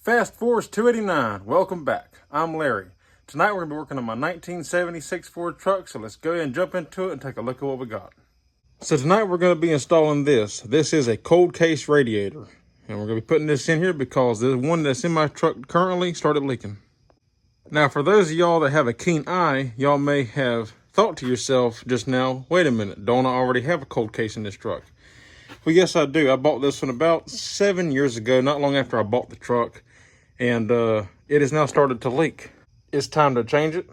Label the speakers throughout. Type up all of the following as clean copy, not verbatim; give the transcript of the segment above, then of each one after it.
Speaker 1: Fast Force 289, welcome back. I'm Larry. Tonight we're going to be working on my 1976 Ford truck, so let's go ahead and jump into it and take a look at what we got. So tonight we're going to be installing this. This is a cold case radiator, and we're going to be putting this in here because the one that's in my truck currently started leaking. Now for those of y'all that have a keen eye, y'all may have thought to yourself just now, wait a minute, don't I already have a cold case in this truck? Well, yes, I do. I bought this one about 7 years ago, not long after I bought the truck. And it has now started to leak. It's time to change it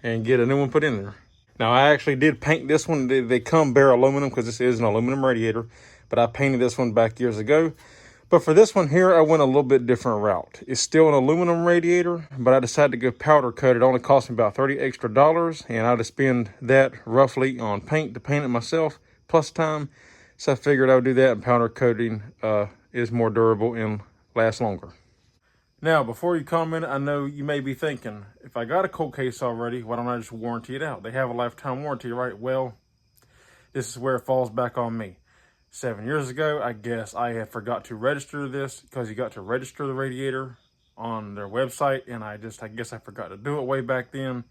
Speaker 1: and get a new one put in there. Now, I actually did paint this one. They come bare aluminum because this is an aluminum radiator, but I painted this one back years ago. But for this one here, I went a little bit different route. It's still an aluminum radiator, but I decided to go powder coat. It only cost me about $30 extra, and I had to spend that roughly on paint to paint it myself, plus time. So I figured I would do that, and powder coating is more durable and lasts longer. Now, before you comment, I know you may be thinking, if I got a cold case already, why don't I just warranty it out? They have a lifetime warranty, right? Well, this is where it falls back on me. 7 years ago, I guess I had forgot to register this because you got to register the radiator on their website, and I guess I forgot to do it way back then,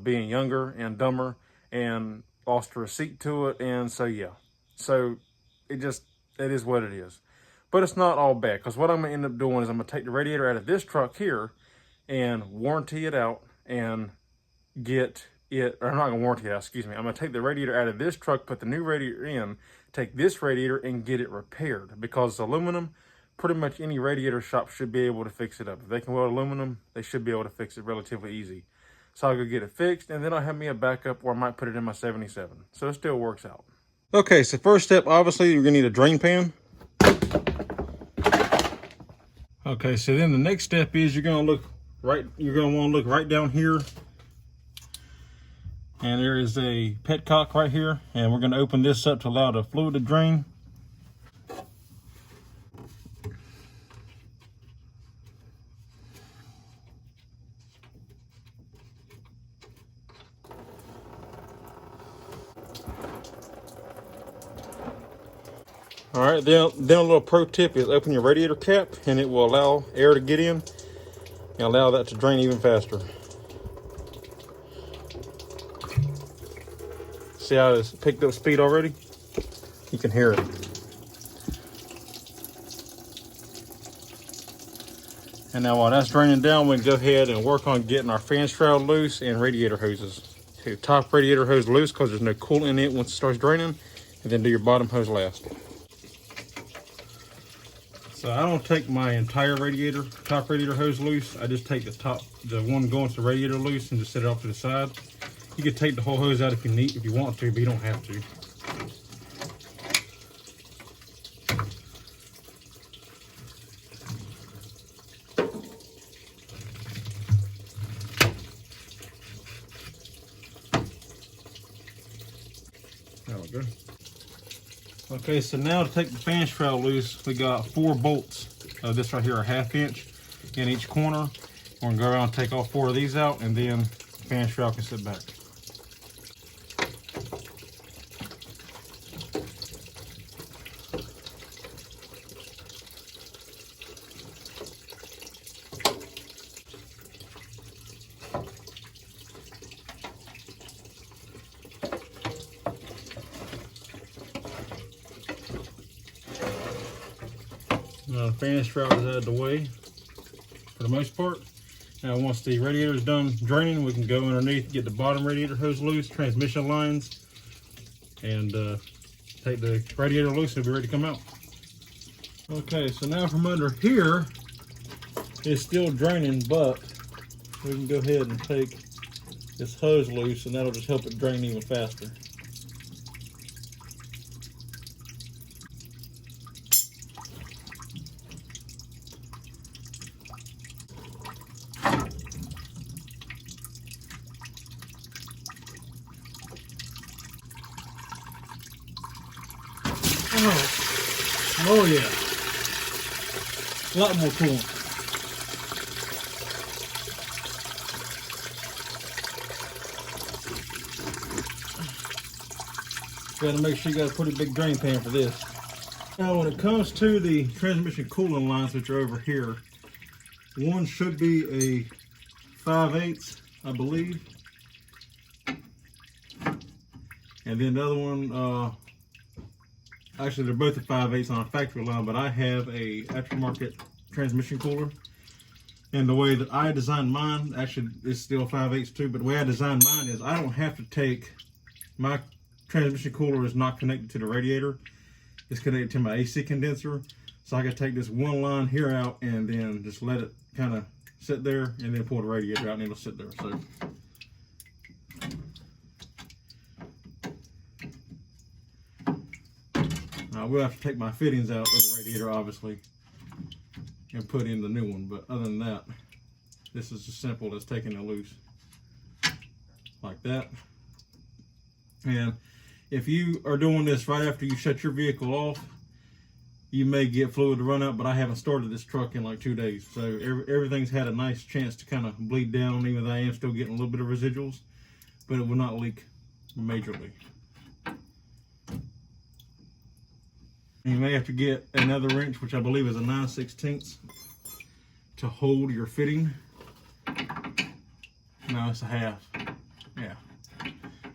Speaker 1: being younger and dumber, and lost a receipt to it, and so yeah. So it is what it is. But it's not all bad, because what I'm going to end up doing is I'm going to take the radiator out of this truck here and warranty it out and get it, or I'm not going to warranty it out, excuse me. I'm going to take the radiator out of this truck, put the new radiator in, take this radiator and get it repaired. Because it's aluminum, pretty much any radiator shop should be able to fix it up. If they can weld aluminum, they should be able to fix it relatively easy. So I'll go get it fixed, and then I'll have me a backup, or I might put it in my 77. So it still works out. Okay, so first step, obviously, you're going to need a drain pan. Okay, so then the next step is you're going to want to look right down here. And there is a petcock right here, and we're going to open this up to allow the fluid to drain. All right, then a little pro tip is open your radiator cap, and it will allow air to get in and allow that to drain even faster. See how it's picked up speed already? You can hear it. And now while that's draining down, we can go ahead and work on getting our fan shroud loose and radiator hoses. So your top radiator hose loose because there's no coolant in it once it starts draining, and then do your bottom hose last. So I don't take my entire top radiator hose loose. I just take the one going to the radiator loose and just set it off to the side. You can take the whole hose out if you want to, but you don't have to. There we go. Okay, so now to take the fan shroud loose, we got 4 bolts of this right here, a 1/2 inch in each corner. We're gonna go around and take all 4 of these out, and then the fan shroud can sit back. The fan shroud is out of the way for the most part. Now once the radiator is done draining, we can go underneath, get the bottom radiator hose loose, transmission lines, and take the radiator loose and it'll be ready to come out. Okay, so now from under here, it's still draining, but we can go ahead and take this hose loose, and that'll just help it drain even faster. Oh yeah, a lot more coolant. Got to make sure you got a pretty big drain pan for this. Now, when it comes to the transmission cooling lines, which are over here, one should be a 5/8, I believe. And then the other one, actually they're both a 5/8 on a factory line, but I have a aftermarket transmission cooler. And the way that I designed mine, actually it's still 5/8 too, but the way I designed mine is I don't have to take, my transmission cooler is not connected to the radiator. It's connected to my AC condenser. So I can take this one line here out and then just let it kind of sit there and then pull the radiator out and it'll sit there. So I will have to take my fittings out of the radiator, obviously, and put in the new one. But other than that, this is as simple as taking it loose like that. And if you are doing this right after you shut your vehicle off, you may get fluid to run out, but I haven't started this truck in like 2 days. So everything's had a nice chance to kind of bleed down, even though I am still getting a little bit of residuals, but it will not leak majorly. You may have to get another wrench, which I believe is a 9/16, to hold your fitting. No, it's a half. Yeah.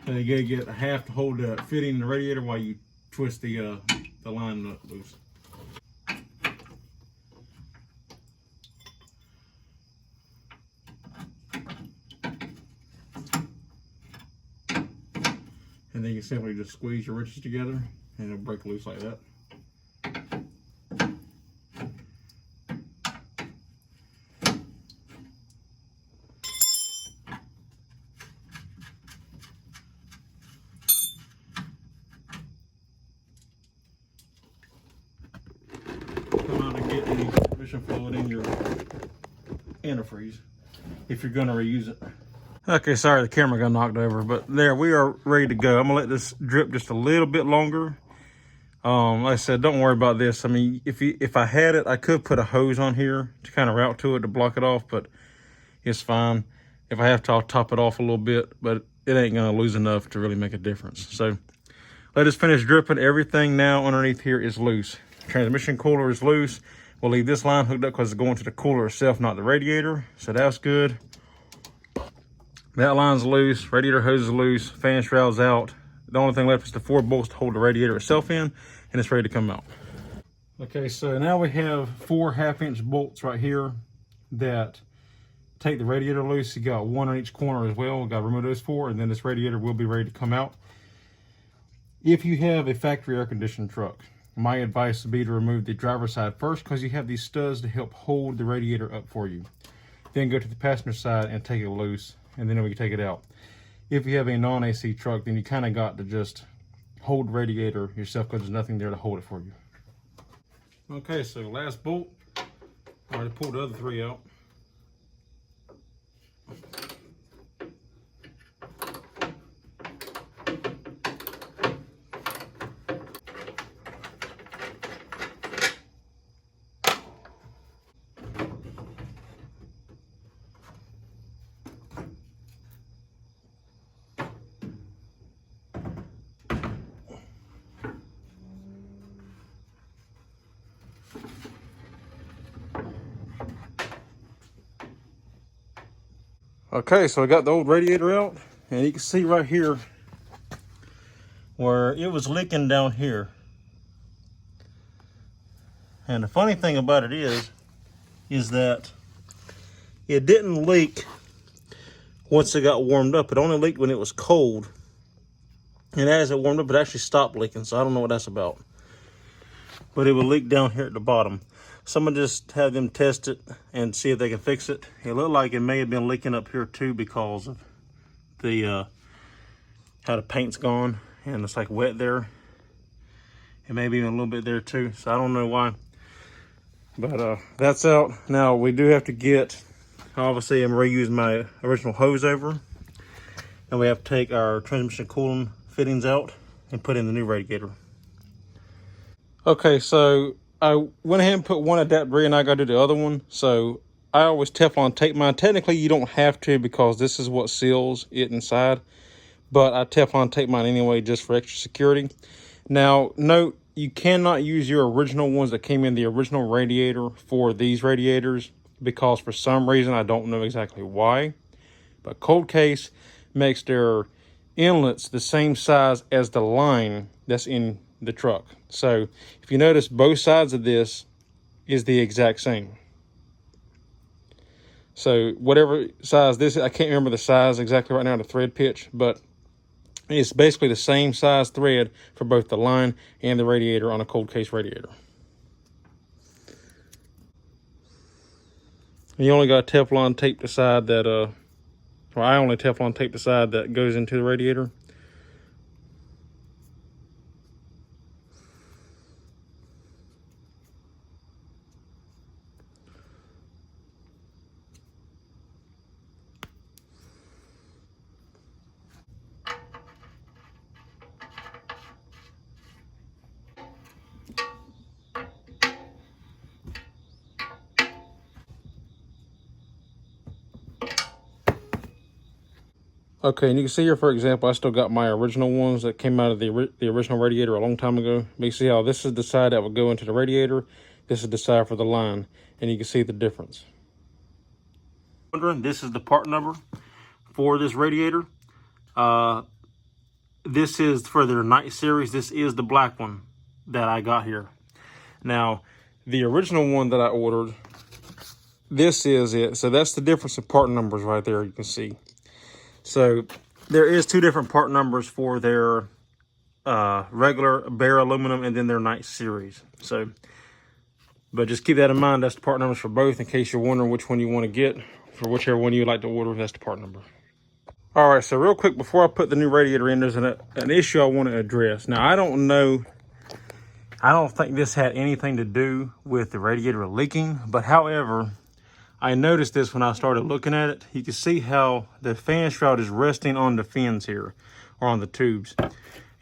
Speaker 1: So you gotta get a half to hold the fitting in the radiator while you twist the line nut loose. And then you simply just squeeze your wrenches together and it'll break loose like that. Come out and get the transmission fluid in your antifreeze if you're going to reuse it. Okay, sorry the camera got knocked over, but there, we are ready to go. I'm gonna let this drip just a little bit longer. Like I said, don't worry about this. I mean, if I had it, I could put a hose on here to kind of route to it to block it off, but it's fine. If I have to, I'll top it off a little bit, but it ain't gonna lose enough to really make a difference. So let us finish dripping. Everything now underneath here is loose. Transmission cooler is loose. We'll leave this line hooked up because it's going to the cooler itself, not the radiator. So that's good. That line's loose, radiator hose is loose, fan shroud's out. The only thing left is the 4 bolts to hold the radiator itself in, and it's ready to come out. Okay, so now we have 4 1/2-inch bolts right here that take the radiator loose. You got 1 on each corner as well. We got to remove those 4, and then this radiator will be ready to come out. If you have a factory air conditioned truck, my advice would be to remove the driver's side first, because you have these studs to help hold the radiator up for you. Then go to the passenger side and take it loose, and then we can take it out. If you have a non-AC truck, then you kind of got to just hold the radiator yourself because there's nothing there to hold it for you. Okay, so last bolt. I already pulled the other 3 out. Okay, so I got the old radiator out, and you can see right here where it was leaking down here. And the funny thing about it is that it didn't leak once it got warmed up. It only leaked when it was cold. And as it warmed up, it actually stopped leaking, so I don't know what that's about. But it would leak down here at the bottom. So I'm gonna just have them test it and see if they can fix it. It looked like it may have been leaking up here too because of the how the paint's gone and it's like wet there. And maybe even a little bit there too. So I don't know why. But that's out. Now we do have to get, obviously I'm reusing my original hose over. And we have to take our transmission cooling fittings out and put in the new radiator. Okay, so I went ahead and put one adapter in, I got to do the other one. So I always Teflon tape mine. Technically, you don't have to because this is what seals it inside. But I Teflon tape mine anyway just for extra security. Now, note, you cannot use your original ones that came in the original radiator for these radiators, because for some reason, I don't know exactly why, but Cold Case makes their inlets the same size as the line that's in the truck. So if you notice, both sides of this is the exact same. So whatever size this is, I can't remember the size exactly right now, the thread pitch, but it's basically the same size thread for both the line and the radiator on a Cold Case radiator. And you only got Teflon tape the side that, well, I only Teflon tape the side that goes into the radiator. Okay, and you can see here, for example, I still got my original ones that came out of the original radiator a long time ago. But you see how this is the side that would go into the radiator. This is the side for the line, and you can see the difference. Wondering, this is the part number for this radiator. This is for their night series. This is the black one that I got here. Now, the original one that I ordered, this is it. So that's the difference in part numbers right there, you can see. So there is two different part numbers for their regular bare aluminum and then their night series. So, but just keep that in mind. That's the part numbers for both, in case you're wondering which one you want to get. For whichever one you'd like to order, that's the part number. All right, so real quick, before I put the new radiator in, there's an issue I want to address. Now, I don't think this had anything to do with the radiator leaking, but however, I noticed this when I started looking at it. You can see how the fan shroud is resting on the fins here, or on the tubes.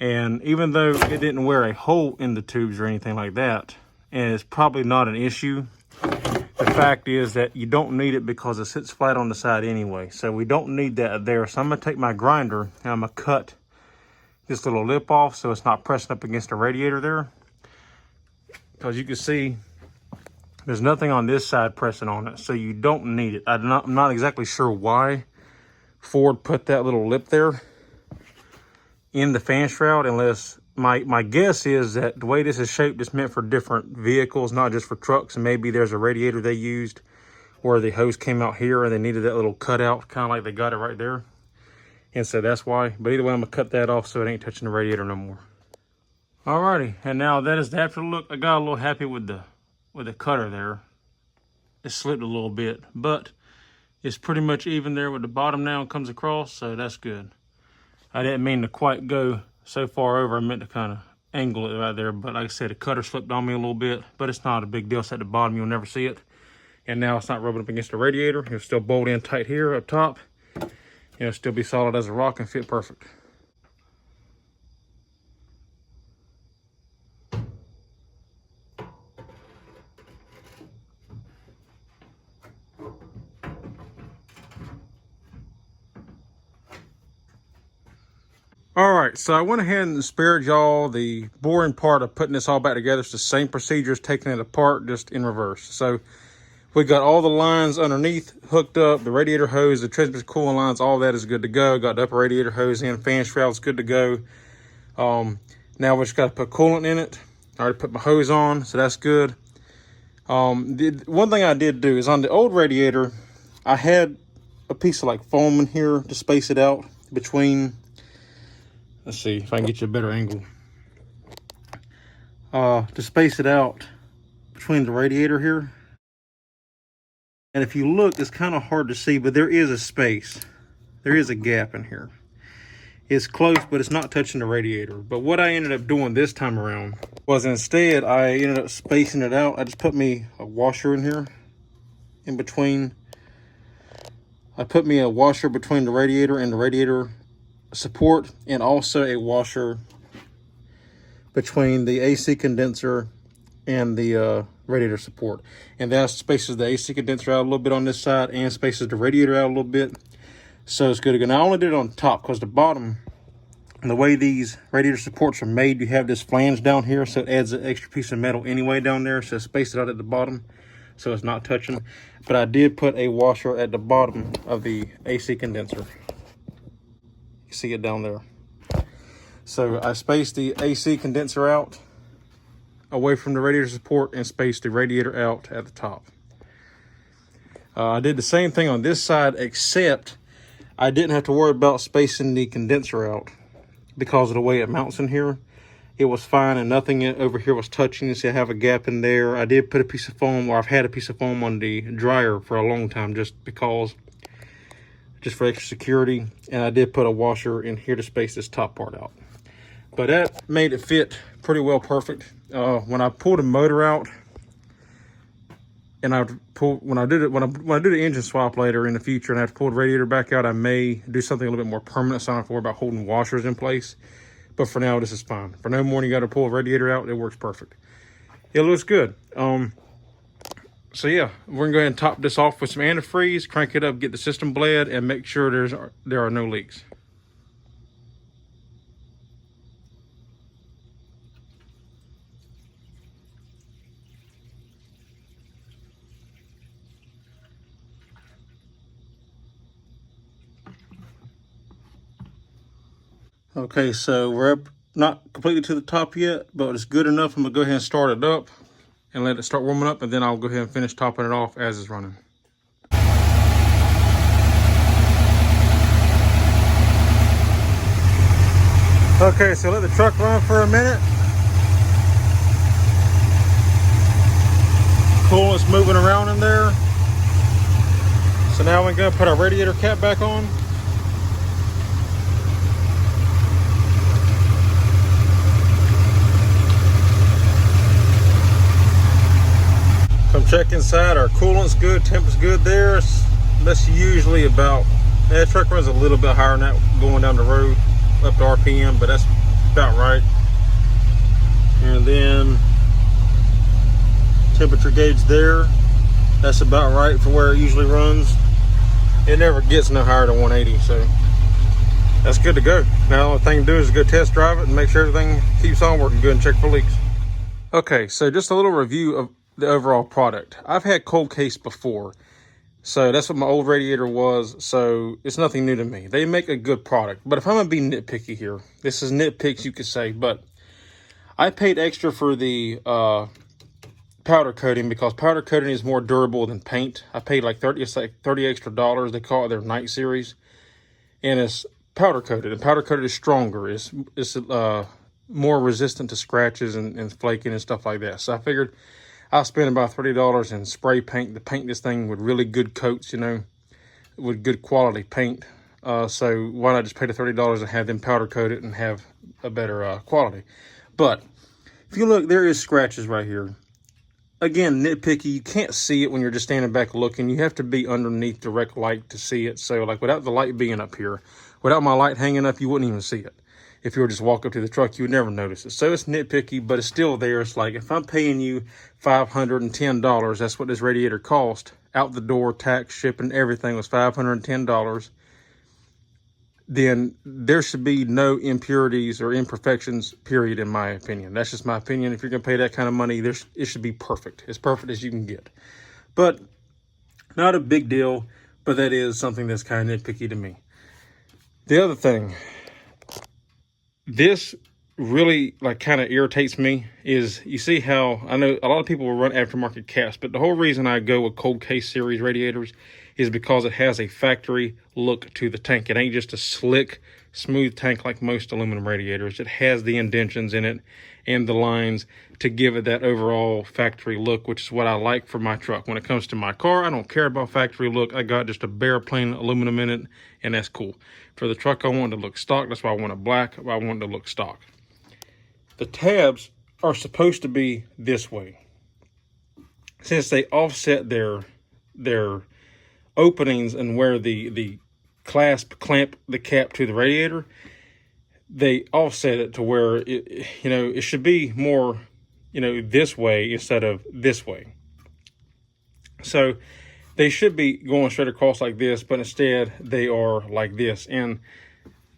Speaker 1: And even though it didn't wear a hole in the tubes or anything like that, and it's probably not an issue, the fact is that you don't need it because it sits flat on the side anyway. So we don't need that there. So I'm gonna take my grinder and I'm gonna cut this little lip off so it's not pressing up against the radiator there. Because you can see there's nothing on this side pressing on it, so you don't need it. I'm not exactly sure why Ford put that little lip there in the fan shroud, unless my guess is that the way this is shaped is meant for different vehicles, not just for trucks. And maybe there's a radiator they used where the hose came out here and they needed that little cutout, kind of like they got it right there. And so that's why. But either way, I'm gonna cut that off so it ain't touching the radiator no more. Alrighty, and now that is the after look. I got a little happy with the cutter there. It slipped a little bit, but it's pretty much even there with the bottom now and comes across, so that's good. I didn't mean to quite go so far over. I meant to kind of angle it right there, but like I said, the cutter slipped on me a little bit, but it's not a big deal. It's at the bottom, you'll never see it. And now it's not rubbing up against the radiator. It'll still bolt in tight here up top. It'll still be solid as a rock and fit perfect. All right, so I went ahead and spared y'all the boring part of putting this all back together. It's the same procedure as taking it apart, just in reverse. So we got all the lines underneath hooked up, the radiator hose, the transmission cooling lines, all that is good to go. Got the upper radiator hose in, fan shroud's good to go. Now we just got to put coolant in it. I already put my hose on, so that's good. One thing I did do is on the old radiator, I had a piece of like foam in here to space it out between. Let's see if I can get you a better angle. To space it out between the radiator here. And if you look, it's kind of hard to see, but there is a space. There is a gap in here. It's close, but it's not touching the radiator. But what I ended up doing this time around was, instead, I ended up spacing it out. I just put me a washer in here in between. I put me a washer between the radiator and the radiator support, and also a washer between the AC condenser and the radiator support. And that spaces the AC condenser out a little bit on this side and spaces the radiator out a little bit. So it's good to go. Now I only did it on top because the bottom And the way these radiator supports are made, you have this flange down here, so it adds an extra piece of metal anyway down there, so space it out at the bottom so it's not touching. But I did put a washer at the bottom of the AC condenser. You see it down there. So I spaced the AC condenser out away from the radiator support and spaced the radiator out at the top. I did the same thing on this side, except I didn't have to worry about spacing the condenser out because of the way it mounts in here. It was fine and nothing over here was touching. You see I have a gap in there. I did put a piece of foam, or I've had a piece of foam on the dryer for a long time just for extra security. And I did put a washer in here to space this top part out. But that made it fit pretty well perfect. When I pulled the motor out, and when I do the engine swap later in the future and I have to pull the radiator back out, I may do something a little bit more permanent, so I don't have to worry about holding washers in place. But for now, this is fine. For no more than you got to pull a radiator out, it works perfect. It looks good. So yeah, we're gonna go ahead and top this off with some antifreeze, crank it up, get the system bled, and make sure there are no leaks. Okay, so we're up, not completely to the top yet, but it's good enough. I'm gonna go ahead and start it up and let it start warming up, and then I'll go ahead and finish topping it off as it's running. Okay, so let the truck run for a minute. Coolant's moving around in there. So now we're gonna put our radiator cap back on. Come check inside. Our coolant's good, temp is good there. That's usually about, the truck runs a little bit higher than that going down the road, up to RPM, but that's about right. And then temperature gauge there, that's about right for where it usually runs. It never gets no higher than 180, so that's good to go. Now the only thing to do is go test drive it and make sure everything keeps on working good and check for leaks. Okay, so just a little review of the overall product. I've had cold case before, so that's what my old radiator was, so it's nothing new to me. They make a good product, but if I'm gonna be nitpicky here, this is nitpicks you could say, but I paid extra for the powder coating because powder coating is more durable than paint. I paid like 30 extra dollars. They call it their night series, and it's powder coated, and powder coated is stronger. It's more resistant to scratches and flaking and stuff like that. So I figured I'll spend about $30 in spray paint to paint this thing with really good coats, you know, with good quality paint. So why not just pay the $30 and have them powder coat it and have a better quality? But if you look, there is scratches right here. Again, nitpicky, you can't see it when you're just standing back looking. You have to be underneath direct light to see it. So like without the light being up here, without my light hanging up, you wouldn't even see it. If you were just walk up to the truck, you would never notice it. So it's nitpicky, but it's still there. It's like, if I'm paying you $510, that's what this radiator cost. Out the door, tax, shipping, everything was $510. Then there should be no impurities or imperfections, period, in my opinion. That's just my opinion. If you're gonna pay that kind of money, it should be perfect. As perfect as you can get. But not a big deal, but that is something that's kind of nitpicky to me. The other thing, this really like kind of irritates me is, you see how, I know a lot of people will run aftermarket caps, but the whole reason I go with cold case series radiators is because it has a factory look to the tank. It ain't just a slick, smooth tank like most aluminum radiators. It has the indentions in it and the lines to give it that overall factory look, which is what I like for my truck. When it comes to my car, I don't care about factory look. I got just a bare plain aluminum in it, and that's cool. For the truck, I want it to look stock. That's why I want it black. I want it to look stock. The tabs are supposed to be this way. Since they offset their openings and where the clasp clamp the cap to the radiator, they offset it to where it should be more, this way instead of this way. So they should be going straight across like this, but instead they are like this, and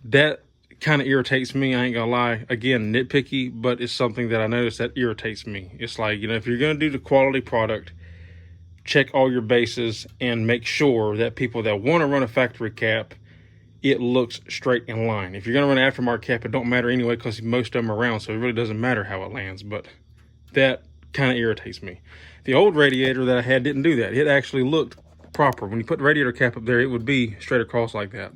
Speaker 1: that kind of irritates me. I ain't gonna lie. Again, nitpicky, but it's something that I notice that irritates me. It's like, you know, if you're gonna do the quality product, check all your bases and make sure that people that want to run a factory cap, it looks straight in line. If you're gonna run an aftermarket cap, it don't matter anyway because most of them are round, so it really doesn't matter how it lands. But that kind of irritates me. The old radiator that I had didn't do that. It actually looked proper. When you put the radiator cap up there, it would be straight across like that.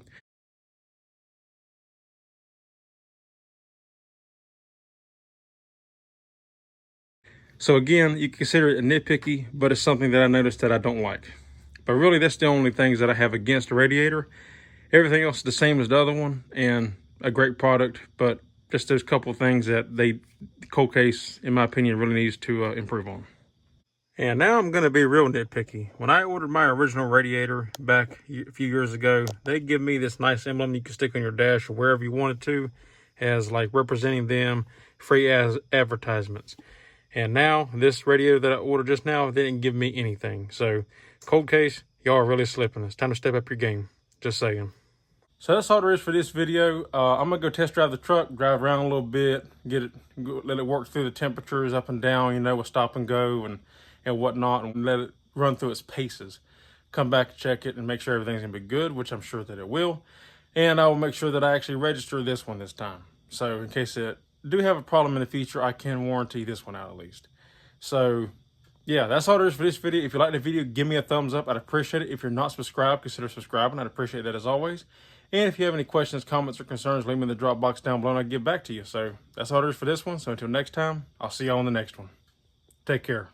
Speaker 1: So again, you consider it a nitpicky, but it's something that I noticed that I don't like. But really, that's the only things that I have against the radiator. Everything else is the same as the other one, and a great product, but just those couple of things that the cold case, in my opinion, really needs to improve on. And now I'm going to be real nitpicky. When I ordered my original radiator back a few years ago, they give me this nice emblem you can stick on your dash or wherever you wanted to, as like representing them, free as advertisements. And now this radiator that I ordered just now, they didn't give me anything. So cold case, y'all are really slipping. It's time to step up your game. Just saying. So that's all there is for this video. I'm gonna go test drive the truck, drive around a little bit, let it work through the temperatures up and down, you know, with stop and go and whatnot, and let it run through its paces. Come back, check it, and make sure everything's gonna be good, which I'm sure that it will. And I will make sure that I actually register this one this time. So in case it do have a problem in the future, I can warranty this one out at least. So yeah, that's all there is for this video. If you like the video, give me a thumbs up. I'd appreciate it. If you're not subscribed, consider subscribing. I'd appreciate that as always. And if you have any questions, comments, or concerns, leave them in the drop box down below and I'll get back to you. So that's all there is for this one. So until next time, I'll see y'all on the next one. Take care.